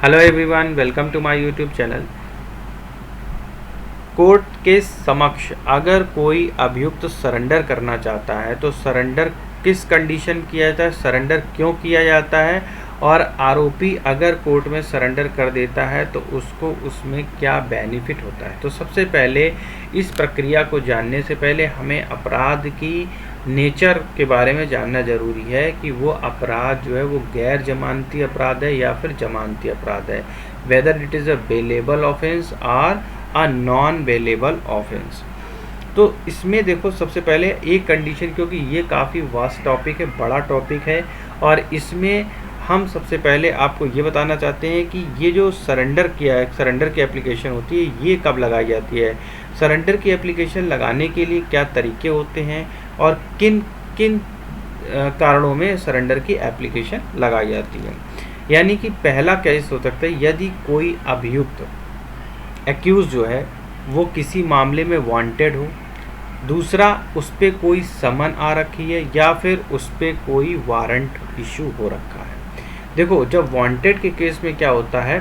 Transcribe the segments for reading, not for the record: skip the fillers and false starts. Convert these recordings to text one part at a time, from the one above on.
Hello everyone, welcome to my YouTube channel. Court के समक्ष अगर कोई अभियुक्त सरेंडर करना चाहता है तो सरेंडर किस कंडीशन किया जाता है, सरेंडर क्यों किया जाता है, और आरोपी अगर कोर्ट में सरेंडर कर देता है तो उसको उसमें क्या बेनिफिट होता है। तो सबसे पहले इस प्रक्रिया को जानने से पहले हमें अपराध की नेचर के बारे में जानना ज़रूरी है कि वो अपराध जो है वो गैर जमानती अपराध है या फिर जमानती अपराध है, whether it is a bailable offence और अ नॉन बेलेबल ऑफेंस। तो इसमें देखो सबसे पहले एक कंडीशन, क्योंकि ये काफ़ी वास्ट टॉपिक है, बड़ा टॉपिक है, और इसमें हम सबसे पहले आपको ये बताना चाहते हैं कि ये जो सरेंडर किया है, सरेंडर की एप्लीकेशन होती है, ये कब लगाई जाती है, सरेंडर की एप्लीकेशन लगाने के लिए क्या तरीके होते हैं और किन किन कारणों में सरेंडर की एप्लीकेशन लगाई जाती है। यानी कि पहला केस हो सकता है यदि कोई अभियुक्त एक्यूज जो है वो किसी मामले में वांटेड हो, दूसरा उस पर कोई समन आ रखी है या फिर उस पर कोई वारंट इशू हो रखा है। देखो, जब वांटेड के केस में क्या होता है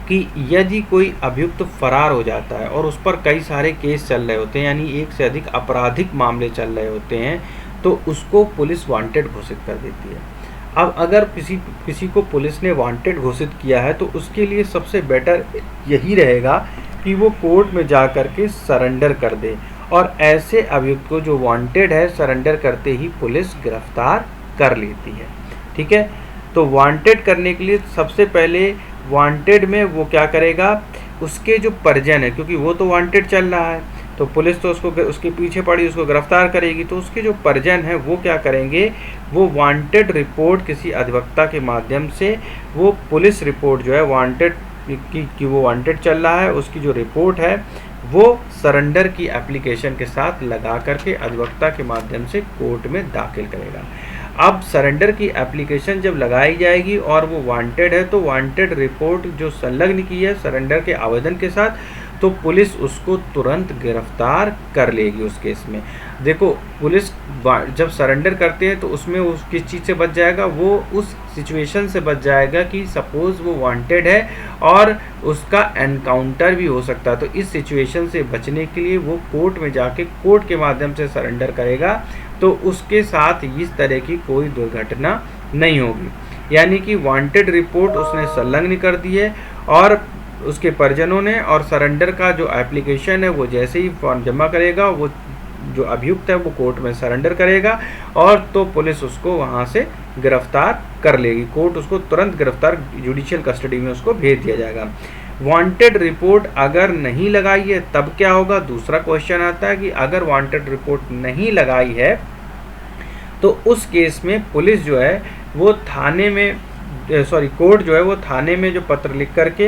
कि यदि कोई अभियुक्त फरार हो जाता है और उस पर कई सारे केस चल रहे होते हैं, यानी एक से अधिक आपराधिक मामले चल रहे होते हैं, तो उसको पुलिस वांटेड घोषित कर देती है। अब अगर किसी को पुलिस ने वांटेड घोषित किया है तो उसके लिए सबसे बेटर यही रहेगा कि वो कोर्ट में जा कर के सरेंडर कर दे, और ऐसे अभियुक्त को जो वांटेड है सरेंडर करते ही पुलिस गिरफ्तार कर लेती है। ठीक है, तो वांटेड करने के लिए सबसे पहले वांटेड में वो क्या करेगा, उसके जो परिजन है, क्योंकि वो तो वांटेड चल रहा है तो पुलिस तो उसके पीछे पड़ी, उसको गिरफ्तार करेगी, तो उसके जो परिजन हैं वो क्या करेंगे, वो वांटेड रिपोर्ट किसी अधिवक्ता के माध्यम से वो पुलिस रिपोर्ट जो है वांटेड कि वो वांटेड चल रहा है, उसकी जो रिपोर्ट है वो सरेंडर की एप्लीकेशन के साथ लगा करके अधिवक्ता के माध्यम से कोर्ट में दाखिल करेगा। अब सरेंडर की एप्लीकेशन जब लगाई जाएगी और वो वांटेड है तो वांटेड रिपोर्ट जो संलग्न की है सरेंडर के आवेदन के साथ, तो पुलिस उसको तुरंत गिरफ्तार कर लेगी उस केस में। देखो, पुलिस जब सरेंडर करते हैं तो उसमें उस किस चीज़ से बच जाएगा, वो उस सिचुएशन से बच जाएगा कि सपोज़ वो वांटेड है और उसका एनकाउंटर भी हो सकता है, तो इस सिचुएशन से बचने के लिए वो कोर्ट में जाके कोर्ट के माध्यम से सरेंडर करेगा, तो उसके साथ इस तरह की कोई दुर्घटना नहीं होगी। यानी कि वांटेड रिपोर्ट उसने संलग्न कर दी है और उसके परिजनों ने, और सरेंडर का जो एप्लीकेशन है वो जैसे ही फॉर्म जमा करेगा, वो जो अभियुक्त है वो कोर्ट में सरेंडर करेगा और तो पुलिस उसको वहाँ से गिरफ्तार कर लेगी, कोर्ट उसको तुरंत गिरफ्तार जुडिशियल कस्टडी में उसको भेज दिया जाएगा। वांटेड रिपोर्ट अगर नहीं लगाई है तब क्या होगा, दूसरा क्वेश्चन आता है कि अगर वांटेड रिपोर्ट नहीं लगाई है तो उस केस में पुलिस जो है वो थाने में कोर्ट जो है वो थाने में जो पत्र लिख करके,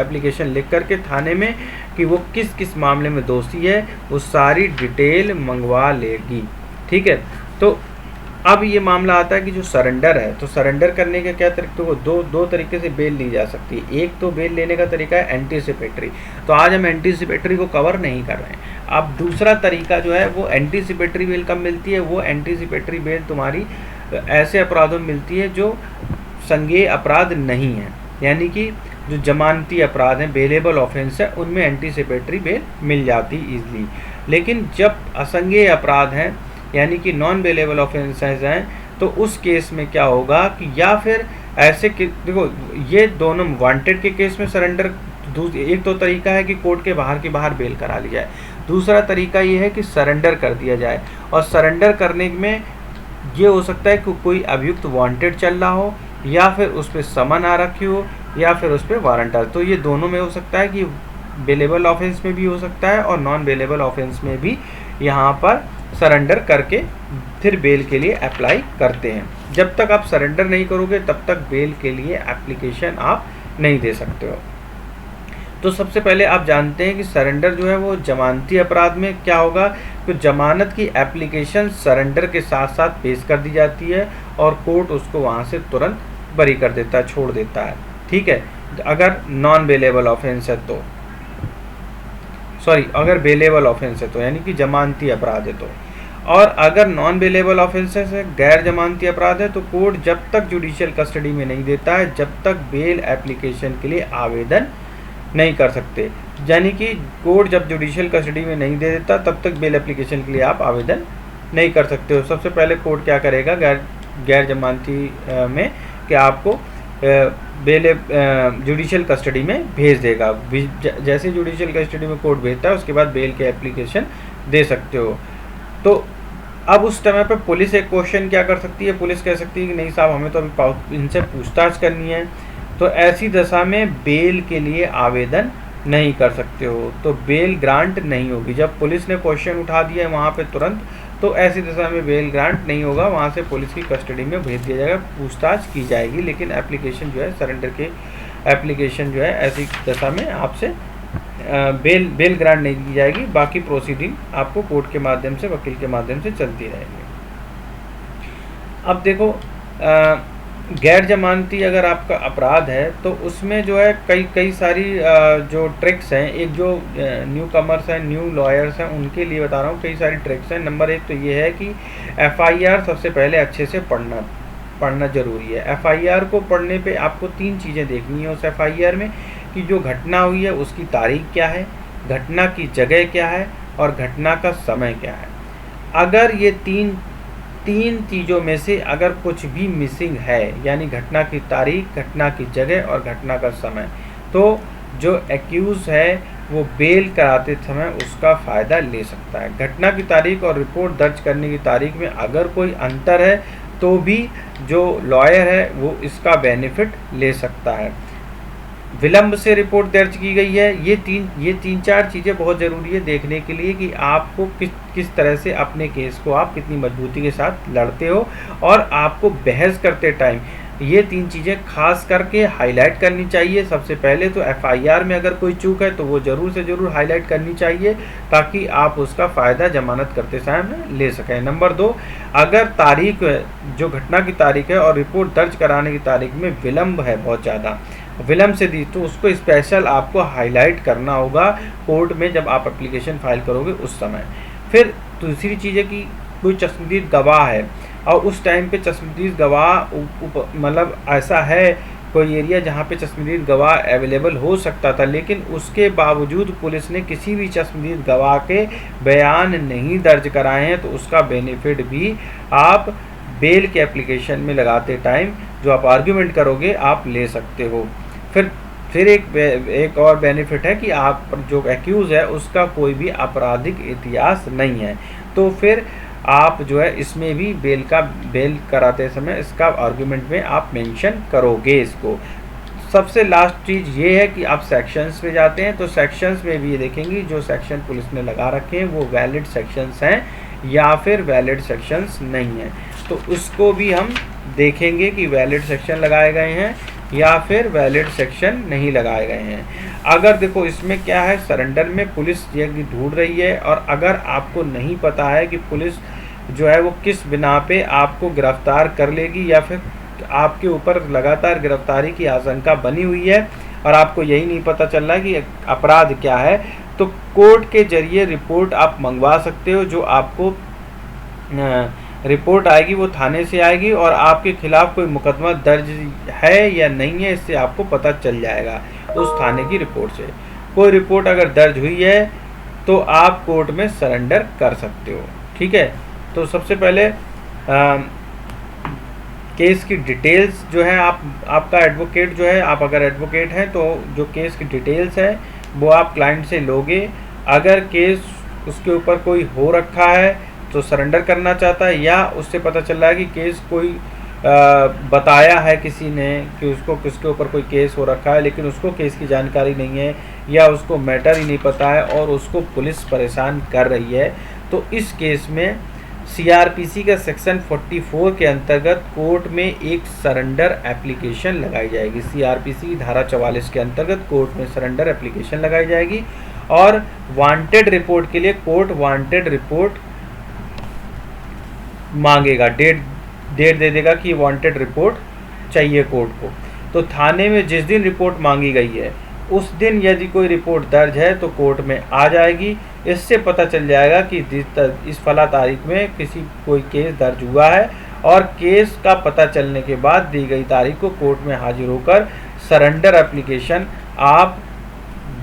एप्लीकेशन लिख करके थाने में कि वो किस किस मामले में दोषी है वो सारी डिटेल मंगवा लेगी। ठीक है, तो अब ये मामला आता है कि जो सरेंडर है, तो सरेंडर करने के क्या तरीके, को दो तरीके से बेल ली जा सकती है। एक तो बेल लेने का तरीका है एंटीसिपेटरी, तो आज हम एंटीसिपेटरी को कवर नहीं कर रहे हैं। अब दूसरा तरीका जो है वो एंटीसिपेटरी बेल कब मिलती है, वो एंटीसिपेटरी बेल तुम्हारी ऐसे अपराधों में मिलती है जो संज्ञेय अपराध नहीं है, यानी कि जो जमानती अपराध हैं, बेलेबल ऑफेंस है, उनमें एंटीसिपेटरी बेल मिल जाती इजली। लेकिन जब असंज्ञेय अपराध हैं यानी कि नॉन बेलेबल ऑफेंसेस हैं, तो उस केस में क्या होगा कि या फिर ऐसे देखो, ये दोनों वांटेड के केस में सरेंडर, एक तो तरीका है कि कोर्ट के बाहर बेल करा ली जाए, दूसरा तरीका ये है कि सरेंडर कर दिया जाए। और सरेंडर करने में ये हो सकता है कि कोई अभियुक्त वांटेड चल रहा हो या फिर उस पर समन आ रखी हो या फिर उस पर वारंट आ, तो ये दोनों में हो सकता है कि बेलेबल ऑफेंस में भी हो सकता है और नॉन बेलेबल ऑफेंस में भी यहाँ पर सरेंडर करके फिर बेल के लिए अप्लाई करते हैं। जब तक आप सरेंडर नहीं करोगे तब तक बेल के लिए एप्लीकेशन आप नहीं दे सकते हो। तो सबसे पहले आप जानते हैं कि सरेंडर जो है वो जमानती अपराध में क्या होगा, तो जमानत की एप्लीकेशन सरेंडर के साथ साथ पेश कर दी जाती है और कोर्ट उसको वहाँ से तुरंत बरी कर देता है, छोड़ देता है। ठीक है, अगर नॉन बेलेबल ऑफेंस है तो, अगर बेलेबल ऑफेंस है तो, यानी कि जमानती अपराध है तो। और अगर नॉन बेलेबल ऑफेंसेस है, गैर जमानती अपराध है, तो कोर्ट जब तक जुडिशियल कस्टडी में नहीं देता है जब तक बेल एप्लीकेशन के लिए आवेदन नहीं कर सकते। यानी कि कोर्ट जब जुडिशियल कस्टडी में नहीं दे देता तब तक बेल एप्लीकेशन के लिए आप आवेदन नहीं कर सकते हो। सबसे पहले कोर्ट क्या करेगा गैर जमानती में कि आपको बेल जुडिशियल कस्टडी में भेज देगा। जैसे जुडिशियल कस्टडी में कोर्ट भेजता है उसके बाद बेल के एप्लीकेशन दे सकते हो। तो अब उस समय पे पुलिस एक क्वेश्चन क्या कर सकती है, पुलिस कह सकती है कि नहीं साहब हमें तो अभी इनसे पूछताछ करनी है, तो ऐसी दशा में बेल के लिए आवेदन नहीं कर सकते हो, तो बेल ग्रांट नहीं होगी। जब पुलिस ने क्वेश्चन उठा दिया है वहाँ पे तुरंत, तो ऐसी दशा में बेल ग्रांट नहीं होगा, वहाँ से पुलिस की कस्टडी में भेज दिया जाएगा, पूछताछ की जाएगी, लेकिन एप्लीकेशन जो है सरेंडर के एप्लीकेशन जो है ऐसी दशा में आपसे बेल ग्रांट नहीं की जाएगी। बाकी प्रोसीडिंग आपको कोर्ट के माध्यम से, वकील के माध्यम से चलती रहेगी। अब देखो गैर जमानती अगर आपका अपराध है तो उसमें जो है कई सारी जो ट्रिक्स हैं। एक जो न्यू कमर्स हैं, न्यू लॉयर्स हैं, उनके लिए बता रहा हूँ, कई सारी ट्रिक्स हैं। नंबर 1 तो ये है कि FIR सबसे पहले अच्छे से पढ़ना ज़रूरी है। FIR को पढ़ने पे आपको 3 चीज़ें देखनी है उस FIR में, कि जो घटना हुई है उसकी तारीख क्या है, घटना की जगह क्या है और घटना का समय क्या है। अगर ये तीन चीज़ों में से अगर कुछ भी मिसिंग है, यानी घटना की तारीख, घटना की जगह और घटना का समय, तो जो एक्यूज़ है वो बेल कराते समय उसका फ़ायदा ले सकता है। घटना की तारीख और रिपोर्ट दर्ज करने की तारीख में अगर कोई अंतर है तो भी जो लॉयर है वो इसका बेनिफिट ले सकता है। विलंब से रिपोर्ट दर्ज की गई है, ये तीन चार चीज़ें बहुत ज़रूरी है देखने के लिए कि आपको किस तरह से अपने केस को आप कितनी मजबूती के साथ लड़ते हो, और आपको बहस करते टाइम ये 3 चीज़ें खास करके हाईलाइट करनी चाहिए। सबसे पहले तो FIR में अगर कोई चूक है तो वो ज़रूर से ज़रूर हाईलाइट करनी चाहिए ताकि आप उसका फ़ायदा जमानत करते समय ले सकें। नंबर 2, अगर तारीख जो घटना की तारीख है और रिपोर्ट दर्ज कराने की तारीख में विलम्ब है, बहुत ज़्यादा विलम्ब से दी, तो उसको स्पेशल आपको हाईलाइट करना होगा कोर्ट में जब आप एप्लीकेशन फाइल करोगे उस समय। फिर दूसरी चीज़ है कि कोई चश्मदीद गवाह है और उस टाइम पे चश्मदीद गवाह मतलब ऐसा है कोई एरिया जहाँ पे चश्मदीद गवाह अवेलेबल हो सकता था, लेकिन उसके बावजूद पुलिस ने किसी भी चश्मदीद गवाह के बयान नहीं दर्ज कराए हैं, तो उसका बेनिफिट भी आप बेल के एप्लीकेशन में लगाते टाइम जो आप आर्ग्यूमेंट करोगे आप ले सकते हो। फिर एक और बेनिफिट है कि आप जो एक्यूज़ है उसका कोई भी आपराधिक इतिहास नहीं है, तो फिर आप जो है इसमें भी बेल कराते समय इसका आर्ग्यूमेंट में आप मेंशन करोगे इसको। सबसे लास्ट चीज़ ये है कि आप सेक्शंस पे जाते हैं तो सेक्शंस में भी ये देखेंगे जो सेक्शन पुलिस ने लगा रखे हैं वो वैलिड सेक्शंस हैं या फिर वैलिड सेक्शंस नहीं हैं, तो उसको भी हम देखेंगे कि वैलिड सेक्शन लगाए गए हैं या फिर वैलिड सेक्शन नहीं लगाए गए हैं। अगर देखो इसमें क्या है, सरेंडर में पुलिस ये ढूंढ रही है, और अगर आपको नहीं पता है कि पुलिस जो है वो किस बिना पे आपको गिरफ्तार कर लेगी या फिर आपके ऊपर लगातार गिरफ्तारी की आशंका बनी हुई है और आपको यही नहीं पता चल रहा है कि अपराध क्या है, तो कोर्ट के जरिए रिपोर्ट आप मंगवा सकते हो। जो आपको रिपोर्ट आएगी वो थाने से आएगी और आपके खिलाफ कोई मुकदमा दर्ज है या नहीं है इससे आपको पता चल जाएगा उस थाने की रिपोर्ट से। कोई रिपोर्ट अगर दर्ज हुई है तो आप कोर्ट में सरेंडर कर सकते हो। ठीक है, तो सबसे पहले केस की डिटेल्स जो है आपका एडवोकेट जो है, आप अगर एडवोकेट हैं तो जो केस की डिटेल्स है वो आप क्लाइंट से लोगे। अगर केस उसके ऊपर कोई हो रखा है तो सरेंडर करना चाहता है, या उससे पता चल रहा है कि केस कोई बताया है किसी ने कि उसको किसके ऊपर कोई केस हो रखा है लेकिन उसको केस की जानकारी नहीं है या उसको मैटर ही नहीं पता है और उसको पुलिस परेशान कर रही है, तो इस केस में CRPC का सेक्शन 44 के अंतर्गत कोर्ट में एक सरेंडर एप्लीकेशन लगाई जाएगी। CRPC की धारा 44 के अंतर्गत कोर्ट में सरेंडर एप्लीकेशन लगाई जाएगी और वांटेड रिपोर्ट के लिए कोर्ट वांटेड रिपोर्ट मांगेगा, डेट दे देगा कि वांटेड रिपोर्ट चाहिए कोर्ट को। तो थाने में जिस दिन रिपोर्ट मांगी गई है उस दिन यदि कोई रिपोर्ट दर्ज है तो कोर्ट में आ जाएगी। इससे पता चल जाएगा कि इस फला तारीख में कोई केस दर्ज हुआ है, और केस का पता चलने के बाद दी गई तारीख को कोर्ट में हाजिर होकर सरेंडर एप्लीकेशन आप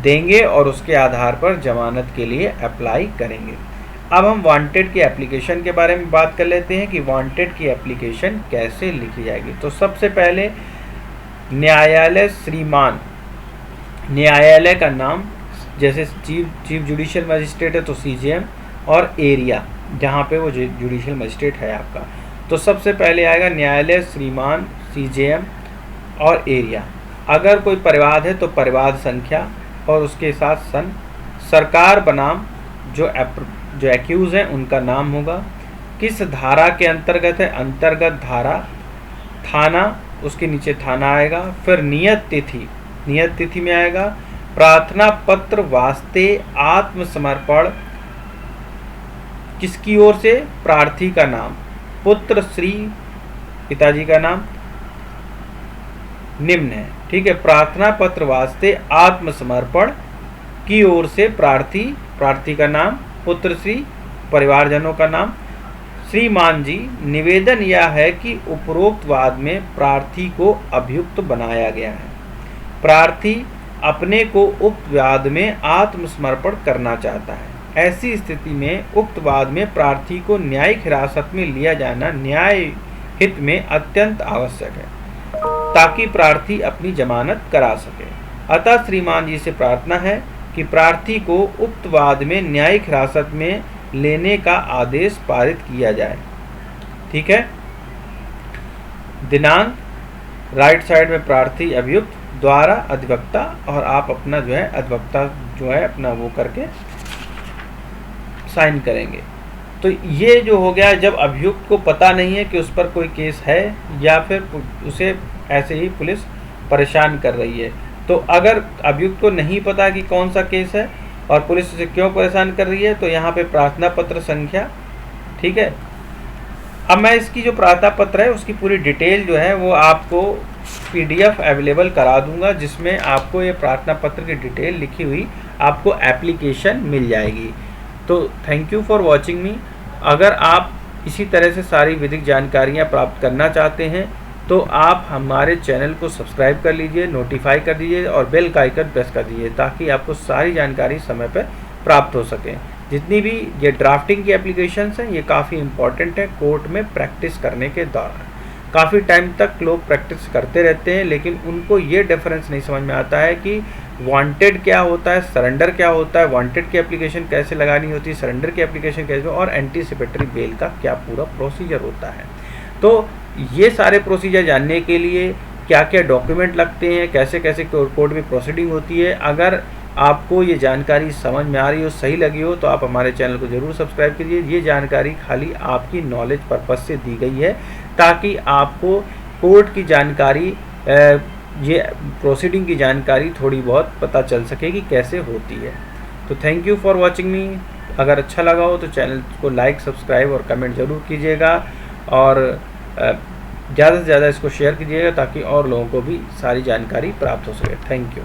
देंगे और उसके आधार पर जमानत के लिए अप्लाई करेंगे। अब हम वांटेड की एप्लीकेशन के बारे में बात कर लेते हैं कि वांटेड की एप्लीकेशन कैसे लिखी जाएगी। तो सबसे पहले न्यायालय श्रीमान, न्यायालय का नाम, जैसे चीफ जुडिशियल मजिस्ट्रेट है तो CJM, और एरिया जहाँ पे वो जुडिशियल मजिस्ट्रेट है आपका। तो सबसे पहले आएगा न्यायालय श्रीमान, CJM और एरिया। अगर कोई परिवाद है तो परिवाद संख्या और उसके साथ सन। सरकार बनाम जो एक्यूज़ हैं उनका नाम होगा। किस धारा के अंतर्गत है, अंतर्गत धारा। थाना, उसके नीचे थाना आएगा। फिर नियत तिथि, नियत तिथि में आएगा। प्रार्थना पत्र वास्ते आत्मसमर्पण किसकी ओर से, प्रार्थी का नाम। पुत्र श्री, पिताजी का नाम निम्न है, ठीक है। प्रार्थना पत्र वास्ते आत्मसमर्पण की ओर से प्रार्थी, प्रार्थी का नाम, पुत्र श्री, परिवारजनों का नाम। श्रीमान जी, निवेदन यह है कि उपरोक्त वाद में प्रार्थी को अभियुक्त बनाया गया है। प्रार्थी अपने को उक्त वाद में आत्मसमर्पण करना चाहता है। ऐसी स्थिति में उक्त वाद में प्रार्थी को न्यायिक हिरासत में लिया जाना न्याय हित में अत्यंत आवश्यक है, ताकि प्रार्थी अपनी जमानत करा सके। अतः श्रीमान जी से प्रार्थना है कि प्रार्थी को उक्त वाद में न्यायिक हिरासत में लेने का आदेश पारित किया जाए, ठीक है। दिनांक, राइट साइड में प्रार्थी अभियुक्त द्वारा अधिवक्ता, और आप अपना जो है अधिवक्ता जो है अपना वो करके साइन करेंगे। तो ये जो हो गया, जब अभियुक्त को पता नहीं है कि उस पर कोई केस है या फिर उसे ऐसे ही पुलिस परेशान कर रही है। तो अगर अभियुक्त को नहीं पता कि कौन सा केस है और पुलिस उसे क्यों परेशान कर रही है, तो यहाँ पे प्रार्थना पत्र संख्या, ठीक है। अब मैं इसकी जो प्रार्थना पत्र है उसकी पूरी डिटेल जो है वो आपको PDF अवेलेबल करा दूंगा, जिसमें आपको ये प्रार्थना पत्र की डिटेल लिखी हुई आपको एप्लीकेशन मिल जाएगी। तो थैंक यू फॉर वॉचिंग मी। अगर आप इसी तरह से सारी विधिक जानकारियाँ प्राप्त करना चाहते हैं तो आप हमारे चैनल को सब्सक्राइब कर लीजिए, नोटिफाई कर दीजिए और बेल का आइकन प्रेस कर दीजिए, ताकि आपको सारी जानकारी समय पर प्राप्त हो सके। जितनी भी ये ड्राफ्टिंग की एप्लीकेशंस हैं ये काफ़ी इंपॉर्टेंट है कोर्ट में प्रैक्टिस करने के दौरान। काफ़ी टाइम तक लोग प्रैक्टिस करते रहते हैं, लेकिन उनको ये डिफरेंस नहीं समझ में आता है कि वांटेड क्या होता है, सरेंडर क्या होता है, वांटेड की एप्लीकेशन कैसे लगानी होती है, सरेंडर की एप्लीकेशन कैसे, और एंटीसिपेटरी बेल का क्या पूरा प्रोसीजर होता है। तो ये सारे प्रोसीजर जानने के लिए क्या क्या डॉक्यूमेंट लगते हैं, कैसे कैसे कोर्ट में प्रोसीडिंग होती है, अगर आपको ये जानकारी समझ में आ रही हो, सही लगी हो, तो आप हमारे चैनल को ज़रूर सब्सक्राइब कीजिए। ये जानकारी खाली आपकी नॉलेज पर्पज़ से दी गई है, ताकि आपको कोर्ट की जानकारी, ये प्रोसीडिंग की जानकारी थोड़ी बहुत पता चल सके कि कैसे होती है। तो थैंक यू फॉर वॉचिंग मी। अगर अच्छा लगा हो तो चैनल को लाइक, सब्सक्राइब और कमेंट ज़रूर कीजिएगा, और ज़्यादा से ज़्यादा इसको शेयर कीजिएगा, ताकि और लोगों को भी सारी जानकारी प्राप्त हो सके। Thank you.